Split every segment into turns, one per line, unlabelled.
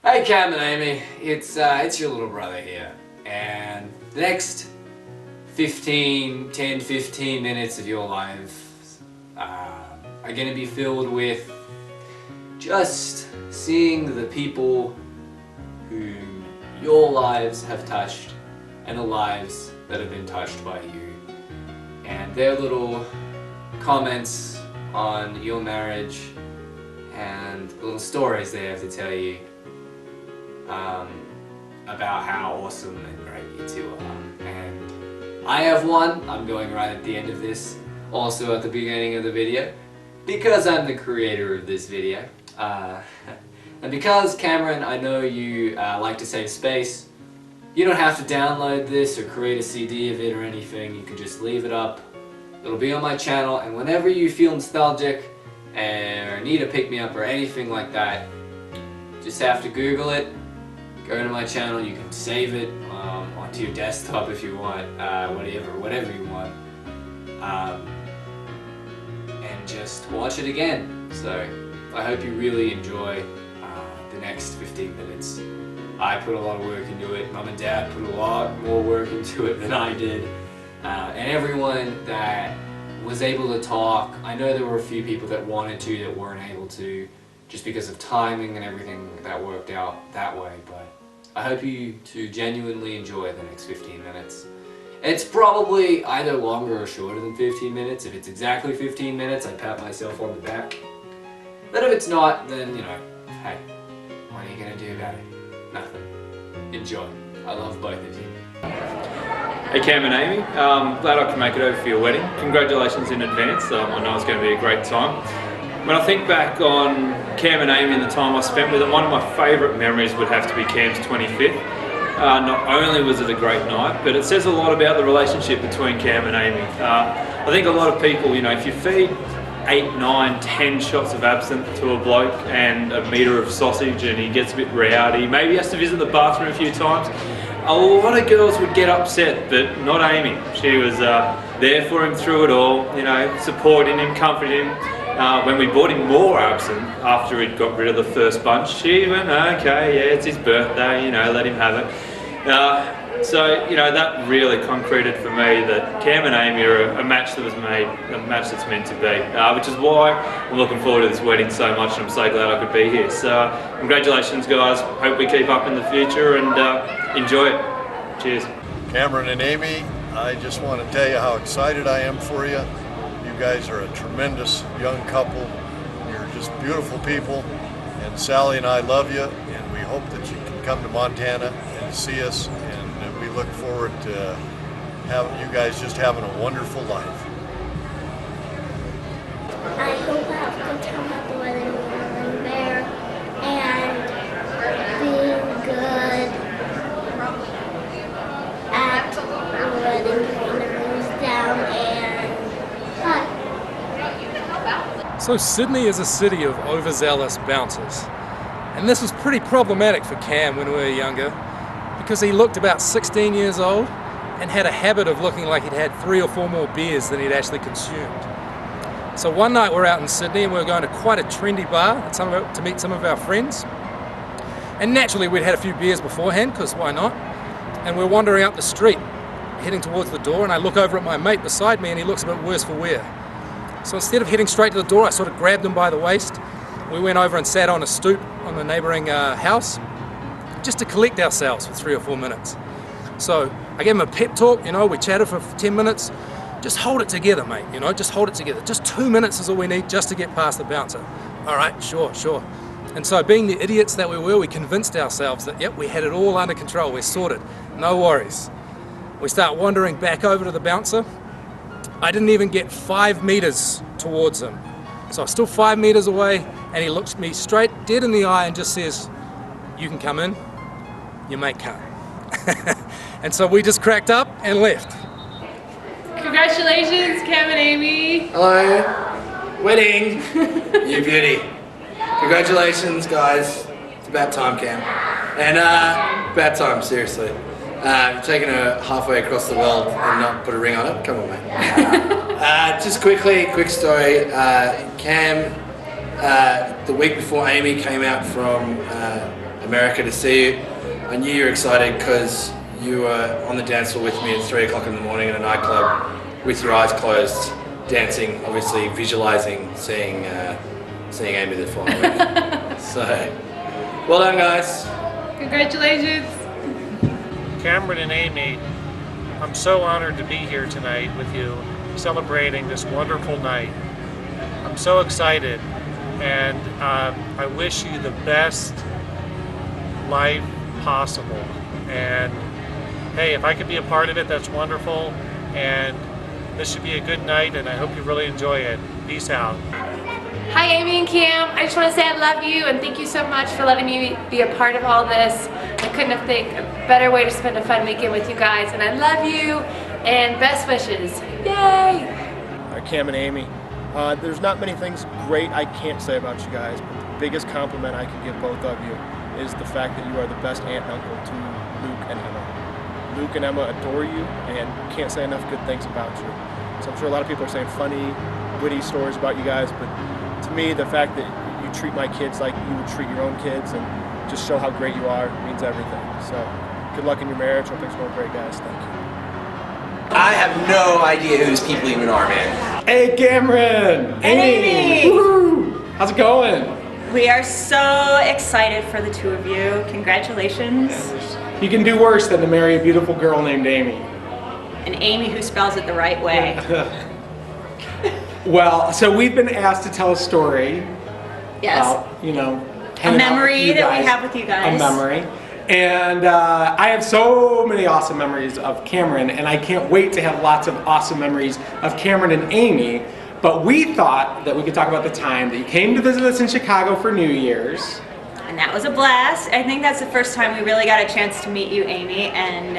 Hey Cam and Amy, it's your little brother here, and the next 10-15 minutes of your lives are going to be filled with just seeing the people whom your lives have touched and the lives that have been touched by you, and their little comments on your marriage and the little stories they have to tell you about how awesome and great you two are. And I have one, I'm going right at the end of this, also at the beginning of the video, because I'm the creator of this video. And because, Cameron, I know you like to save space, you don't have to download this or create a CD of it or anything, you can just leave it up. It'll be on my channel, and whenever you feel nostalgic or need a pick-me-up or anything like that, just have to Google it, go to my channel, you can save it onto your desktop if you want, whatever you want, and just watch it again. So I hope you really enjoy the next 15 minutes. I put a lot of work into it, Mum and Dad put a lot more work into it than I did, and everyone that was able to talk. I know there were a few people that wanted to that weren't able to, just because of timing and everything that worked out that way, but I hope you to genuinely enjoy the next 15 minutes. It's probably either longer or shorter than 15 minutes. If it's exactly 15 minutes, I pat myself on the back. But if it's not, then, you know, hey, what are you gonna do about it? Nothing. Enjoy. I love both of you.
Hey Cam and Amy, glad I could make it over for your wedding. Congratulations in advance. I know it's going to be a great time. When I think back on Cam and Amy and the time I spent with them, one of my favourite memories would have to be Cam's 25th. Not only was it a great night, but it says a lot about the relationship between Cam and Amy. I think a lot of people, you know, if you feed 8, 9, 10 shots of absinthe to a bloke and a metre of sausage and he gets a bit rowdy, maybe he has to visit the bathroom a few times, a lot of girls would get upset, but not Amy. She was there for him through it all, you know, supporting him, comforting him. When we bought him more absinthe after he'd got rid of the first bunch, she went, okay, yeah, it's his birthday, you know, let him have it. So, you know, that really concreted for me that Cam and Amy are a match that was made, a match that's meant to be, which is why I'm looking forward to this wedding so much, and I'm so glad I could be here. So, congratulations guys, hope we keep up in the future and enjoy it. Cheers.
Cameron and Amy, I just want to tell you how excited I am for you. You guys are a tremendous young couple. You're just beautiful people, and Sally and I love you, and we hope that you can come to Montana and see us, and we look forward to having you guys just having a wonderful life.
I hope I have a good time at the wedding and there, and being good at the wedding kind of goes down, and
So Sydney is a city of overzealous bouncers, and this was pretty problematic for Cam when we were younger, because he looked about 16 years old and had a habit of looking like he'd had 3 or 4 more beers than he'd actually consumed. So one night we're out in Sydney and we were going to quite a trendy bar to meet some of our friends, and naturally we'd had a few beers beforehand, because why not, and we're wandering up the street heading towards the door, and I look over at my mate beside me and he looks a bit worse for wear. So instead of heading straight to the door, I sort of grabbed him by the waist. We went over and sat on a stoop on the neighbouring house just to collect ourselves for 3 or 4 minutes. So I gave him a pep talk, you know, we chatted for 10 minutes. Just hold it together, mate, you know, just hold it together. Just 2 minutes is all we need just to get past the bouncer. All right, sure. And so being the idiots that we were, we convinced ourselves that, yep, we had it all under control, we're sorted, no worries. We start wandering back over to the bouncer. I didn't even get 5 meters towards him. So I was still 5 meters away, and he looks me straight dead in the eye and just says, you can come in, your mate can't. And so we just cracked up and left.
Congratulations, Cam and Amy.
Hello, wedding, you beauty. Congratulations guys, it's about time Cam. And about time, seriously. You've taken her halfway across the world and not put a ring on it. Come on, mate. Just quick story. Cam the week before Amy came out from America to see you, I knew you were excited because you were on the dance floor with me at 3 o'clock in the morning in a nightclub with your eyes closed, dancing, obviously visualizing seeing Amy the following week. So, well done, guys.
Congratulations.
Cameron and Amy, I'm so honored to be here tonight with you, celebrating this wonderful night. I'm so excited, and I wish you the best life possible. And hey, if I could be a part of it, that's wonderful. And this should be a good night, and I hope you really enjoy it. Peace out.
Hi Amy and Cam, I just want to say I love you and thank you so much for letting me be a part of all this. I couldn't have think a better way to spend a fun weekend with you guys, and I love you and best wishes. Yay!
Cam and Amy, there's not many things great I can't say about you guys, but the biggest compliment I can give both of you is the fact that you are the best aunt and uncle to Luke and Emma. Luke and Emma adore you and can't say enough good things about you. So I'm sure a lot of people are saying funny, witty stories about you guys, but to me, the fact that you treat my kids like you would treat your own kids and just show how great you are means everything. So good luck in your marriage. Hope things go great, guys. Thank you.
I have no idea who these people even are, man.
Hey, Cameron!
And Amy!
Woo-hoo. How's it going?
We are so excited for the two of you. Congratulations.
You can do worse than to marry a beautiful girl named Amy.
And Amy who spells it the right way.
Well, so we've been asked to tell a story.
Yes.
About, you know,
A memory that we have with you guys.
A memory. And I have so many awesome memories of Cameron, and I can't wait to have lots of awesome memories of Cameron and Amy. But we thought that we could talk about the time that you came to visit us in Chicago for New Year's.
And that was a blast. I think that's the first time we really got a chance to meet you, Amy, and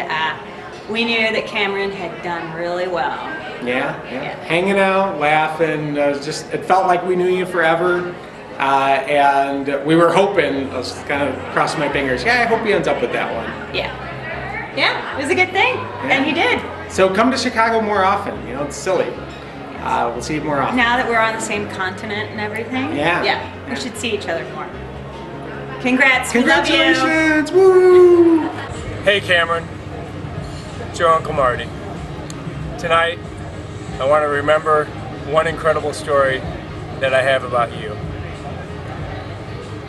we knew that Cameron had done really well.
Yeah. Hanging out, laughing, it felt like we knew you forever. And we were hoping, I was kind of crossing my fingers, I hope he ends up with that one.
Yeah, it was a good thing, and he did.
So come to Chicago more often, it's silly. We'll see you more often.
Now that we're on the same continent and everything,
yeah,
we should see each other more. Congrats,
Congratulations,
we love you.
woo!
Hey Cameron, it's your Uncle Marty. Tonight, I want to remember one incredible story that I have about you.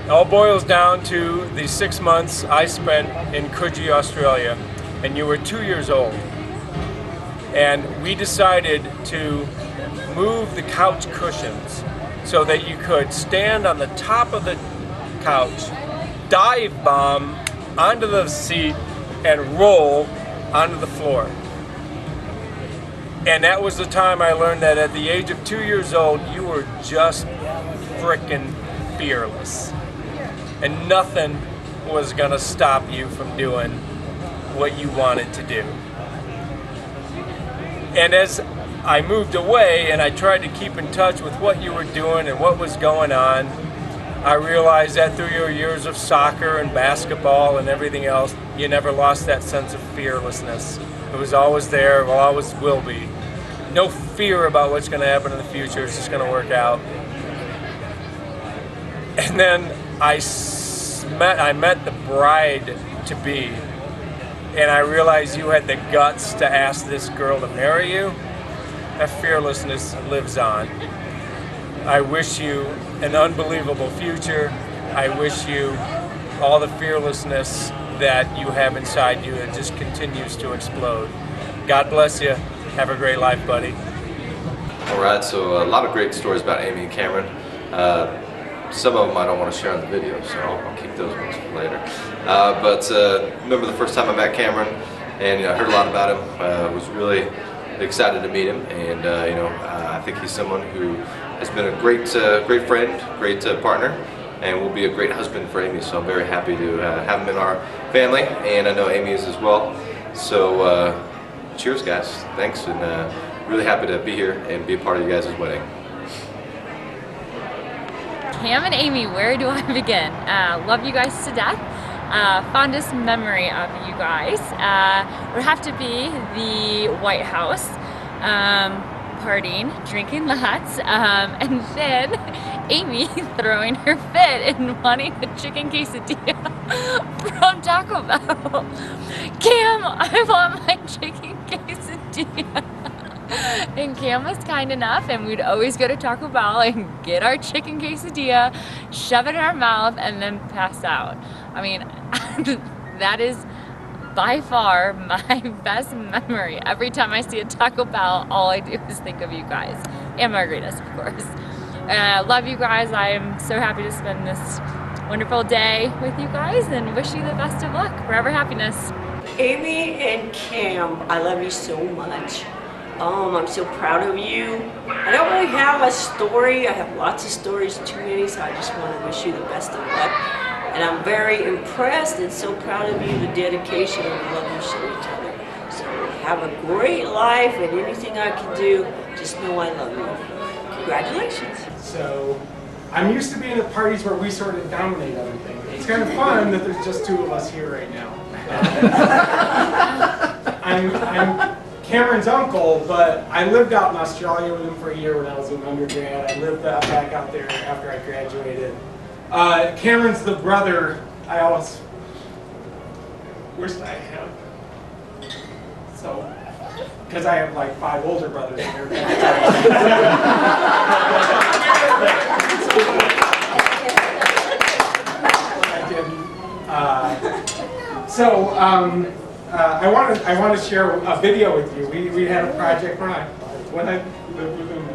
It all boils down to the 6 months I spent in Coogee, Australia, and you were 2 years old. And we decided to move the couch cushions so that you could stand on the top of the couch, dive bomb onto the seat, and roll onto the floor. And that was the time I learned that at the age of 2 years old, you were just frickin' fearless. And nothing was gonna stop you from doing what you wanted to do. And as I moved away and I tried to keep in touch with what you were doing and what was going on, I realized that through your years of soccer and basketball and everything else, you never lost that sense of fearlessness. It was always there, always will be. No fear about what's gonna happen in the future, it's just gonna work out. And then I met the bride-to-be, and I realized you had the guts to ask this girl to marry you. That fearlessness lives on. I wish you an unbelievable future. I wish you all the fearlessness that you have inside you that just continues to explode. God bless you. Have a great life, buddy.
All right, so a lot of great stories about Amy and Cameron. Some of them I don't want to share on the video, so I'll keep those ones for later. But remember the first time I met Cameron, and I heard a lot about him. Was really excited to meet him, and I think he's someone who has been a great friend, great partner, and will be a great husband for Amy. So I'm very happy to have him in our family, and I know Amy is as well. So cheers, guys! Thanks, and really happy to be here and be a part of you guys' wedding.
Cam and Amy, where do I begin? Love you guys to death. Fondest memory of you guys would have to be the White House. partying, drinking lots, and then Amy throwing her fit and wanting the chicken quesadilla from Taco Bell. Cam, I want my chicken quesadilla. And Cam was kind enough, and we'd always go to Taco Bell and get our chicken quesadilla, shove it in our mouth, and then pass out. I mean, that is by far my best memory. Every time I see a Taco Bell, all I do is think of you guys. And margaritas, of course. I love you guys. I am so happy to spend this wonderful day with you guys and wish you the best of luck. Forever happiness.
Amy and Cam, I love you so much. I'm so proud of you. I don't really have a story. I have lots of stories, too many, so I just want to wish you the best of luck. And I'm very impressed and so proud of you, the dedication and the love you show each other. So have a great life, and anything I can do, just know I love you. Congratulations.
So I'm used to being at parties where we sort of dominate everything. It's kind of fun that there's just 2 of us here right now. I'm Cameron's uncle, but I lived out in Australia with him for a year when I was an undergrad. I lived back out there after I graduated. Cameron's the brother I always wished I had. So, because I have like 5 older brothers and they're I want to share a video with you. We had a project when I lived with him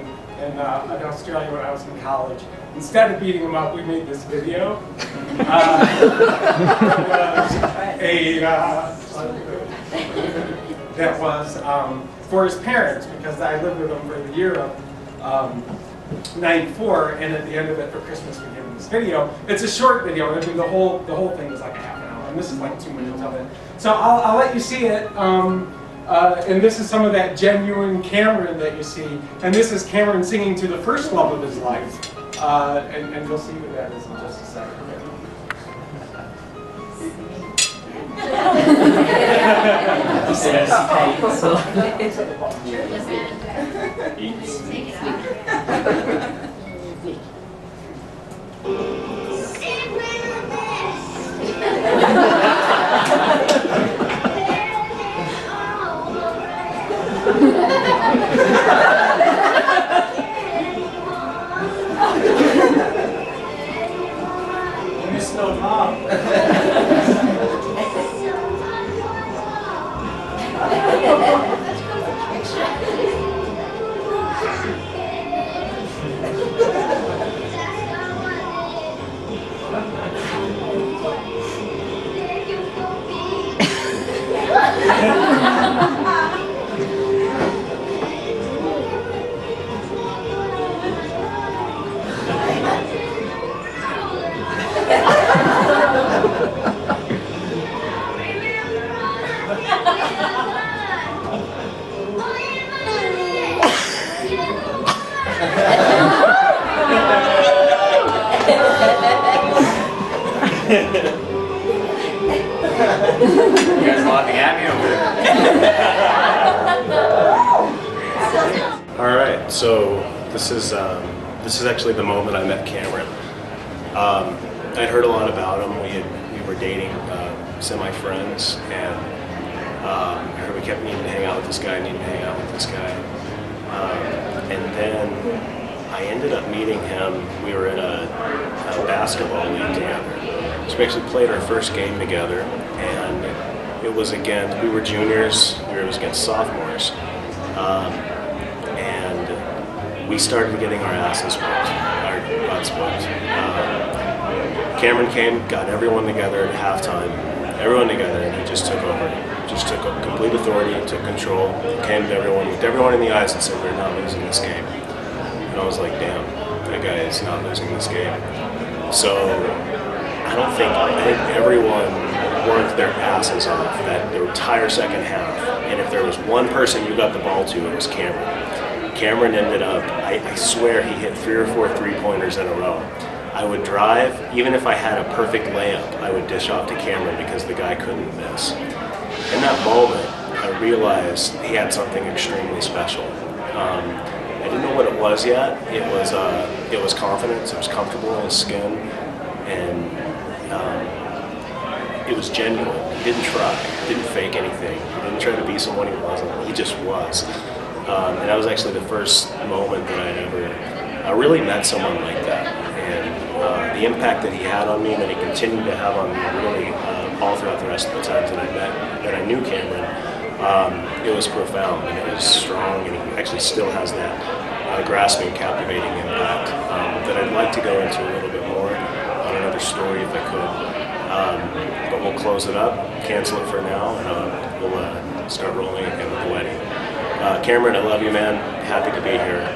in Australia when I was in college. Instead of beating him up, we made this video. That was for his parents, because I lived with him for the year of '94, and at the end of it for Christmas we gave him this video. It's a short video. I mean, the whole thing is like half an hour, and this is like 2 minutes of it. So I'll let you see it. And this is some of that genuine Cameron that you see, and this is Cameron singing to the first love of his life, and you'll see what that is in just a second. Miss No Mom.
You guys laughing at me over there?
All right, so this is actually the moment I met Cameron. I'd heard a lot about him. We were dating, semi-friends, and I heard we kept needing to hang out with this guy, and then I ended up meeting him. We were in a basketball league together. So we actually played our first game together, and it was against, we were juniors, it was against sophomores, and we started getting our asses whooped, our butts whooped. Cameron came, got everyone together at halftime, and he just took over. Just took complete authority, took control, came to everyone, looked everyone in the eyes and said, "We're not losing this game." And I was like, damn, that guy is not losing this game. So I think everyone worked their asses off that the entire second half. And if there was one person you got the ball to, it was Cameron. Cameron ended up, I swear he hit 3 or 4 3-pointers in a row. I would drive, even if I had a perfect layup, I would dish off to Cameron because the guy couldn't miss. In that moment, I realized he had something extremely special. I didn't know what it was yet. It was confidence. It was comfortable in his skin, and it was genuine. He didn't try. He didn't fake anything. He didn't try to be someone he wasn't. He just was. And that was actually the first moment that I'd ever really met someone like that. And the impact that he had on me, and that he continued to have on me, really all throughout the rest of the times that I knew Cameron, it was profound, and it was strong, and he actually still has that grasping, captivating impact that I'd like to go into a little bit more on another story if I could. But we'll close it up, cancel it for now, and we'll start rolling again with the wedding. Cameron, I love you, man. Happy to be here.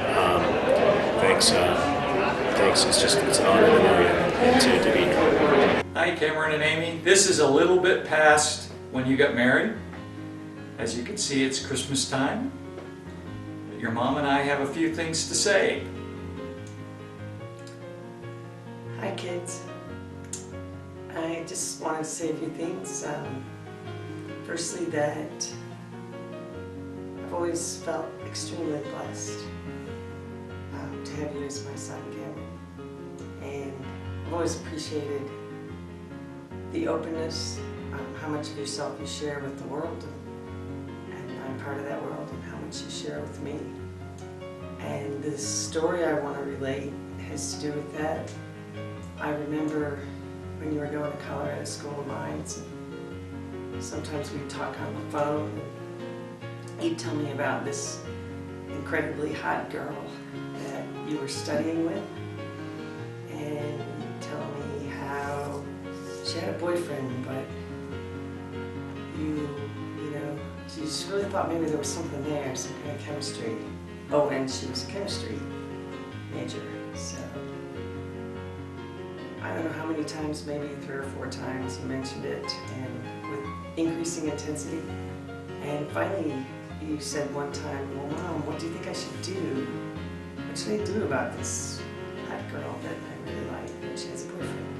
Thanks. Thanks. It's an honor to know you and to be here.
Hi, Cameron and Amy. This is a little bit past when you got married. As you can see, it's Christmas time. Your mom and I have a few things to say.
Hi, kids. I just wanted to say a few things. Firstly, that I've always felt extremely blessed to have you as my son, Cameron. And I've always appreciated the openness, how much of yourself you share with the world, and I'm part of that world, and how much you share with me. And the story I want to relate has to do with that. I remember when you were going to Colorado School of Mines, and sometimes we'd talk on the phone, and you'd tell me about this incredibly hot girl that you were studying with, and you'd tell me how she had a boyfriend, but you know, she just really thought maybe there was something there, some kind of chemistry. Oh, and she was a chemistry major, so I don't know how many times, maybe 3 or 4 times you mentioned it, and with increasing intensity. And finally, you said one time, well, Mom, what do you think I should do? What should I do about this hot girl that I really like and she has a boyfriend?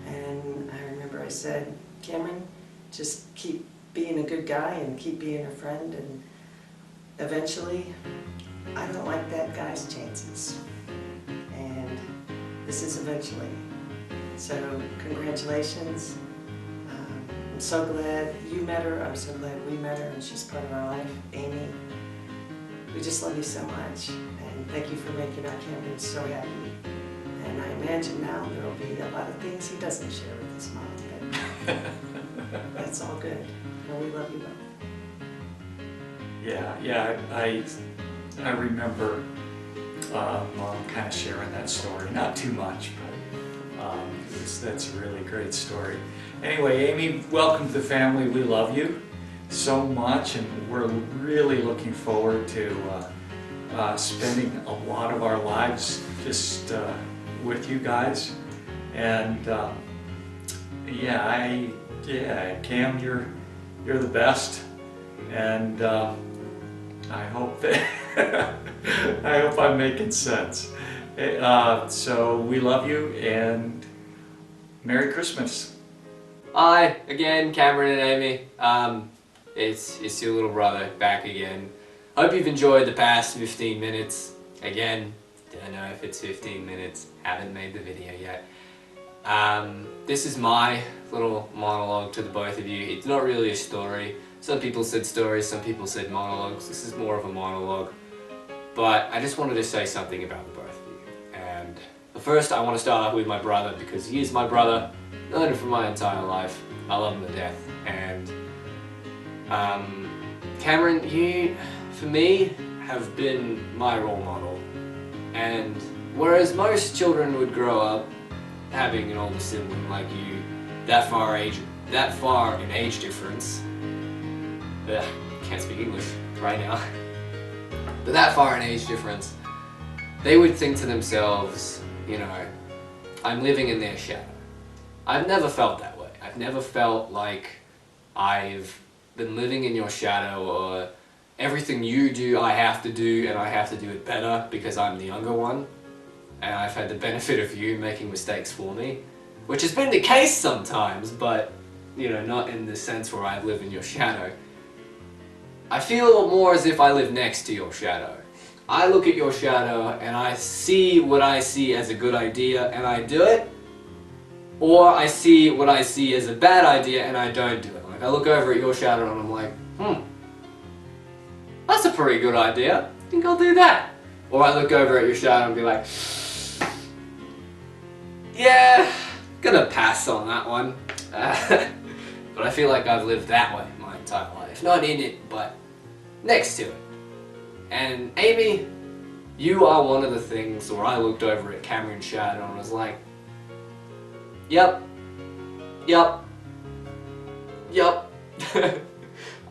And I remember I said, Cameron, just keep being a good guy and keep being a friend, and eventually, I don't like that guy's chances. And this is eventually. So congratulations. I'm so glad you met her. I'm so glad we met her, and she's part of our life. Amy, we just love you so much, and thank you for making our Cameron so happy. And I imagine now there will be a lot of things he doesn't share with his mom, but that's all good. And we love you both.
Yeah, I remember Mom kind of sharing that story. Not too much, but that's a really great story. Anyway, Amy, welcome to the family. We love you so much, and we're really looking forward to spending a lot of our lives just with you guys. And Cam, you're the best, and I hope that I hope I'm making sense. So we love you, and Merry Christmas.
Hi again, Cameron and Amy. It's your little brother back again. Hope you've enjoyed the past 15 minutes. Again, don't know if it's 15 minutes. Haven't made the video yet. This is my little monologue to the both of you. It's not really a story. Some people said stories, some people said monologues. This is more of a monologue. But I just wanted to say something about the both of you. And first I want to start with my brother, because he is my brother. Known him for my entire life. I love him to death. And Cameron, you, for me, have been my role model. And whereas most children would grow up having an older sibling like you, that far in age difference, can't speak English right now, but that far in age difference, they would think to themselves, you know, I'm living in their shadow. I've never felt that way. I've never felt like I've been living in your shadow, or everything you do I have to do, and I have to do it better because I'm the younger one, and I've had the benefit of you making mistakes for me, which has been the case sometimes, but you know, not in the sense where I live in your shadow. I feel more as if I live next to your shadow. I look at your shadow and I see what I see as a good idea and I do it, or I see what I see as a bad idea and I don't do it. Like I look over at your shadow and I'm like, that's a pretty good idea. I think I'll do that. Or I look over at your shadow and be like, yeah, gonna pass on that one. But I feel like I've lived that way my entire life. Not in it, but next to it. And Amy, you are one of the things where I looked over at Cameron's shadow and was like, yep.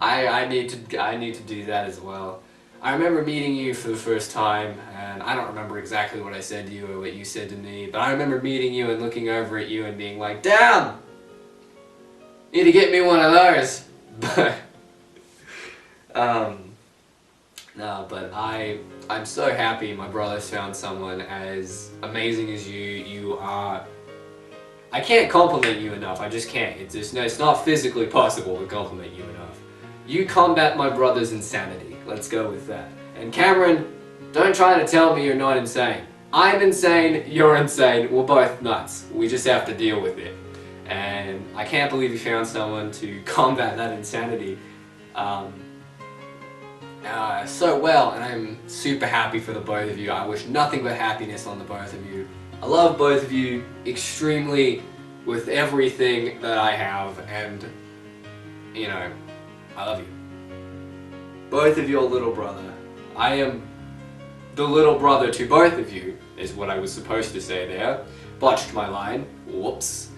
I need to do that as well. I remember meeting you for the first time, and I don't remember exactly what I said to you or what you said to me, but I remember meeting you and looking over at you and being like, damn! Need to get me one of those. No, but I'm so happy my brother's found someone as amazing as you. You are. I can't compliment you enough. I just can't. It's not physically possible to compliment you enough. You combat my brother's insanity. Let's go with that. And Cameron, don't try to tell me you're not insane. I'm insane, you're insane, we're both nuts. We just have to deal with it. And I can't believe you found someone to combat that insanity so well, and I'm super happy for the both of you. I wish nothing but happiness on the both of you. I love both of you extremely with everything that I have, and you know, I love you. Both of your little brother. I am the little brother to both of you, is what I was supposed to say there. Botched my line. Whoops.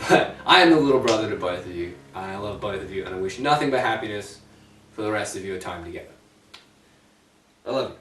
But I am the little brother to both of you. I love both of you, and I wish nothing but happiness for the rest of your time together. I love you.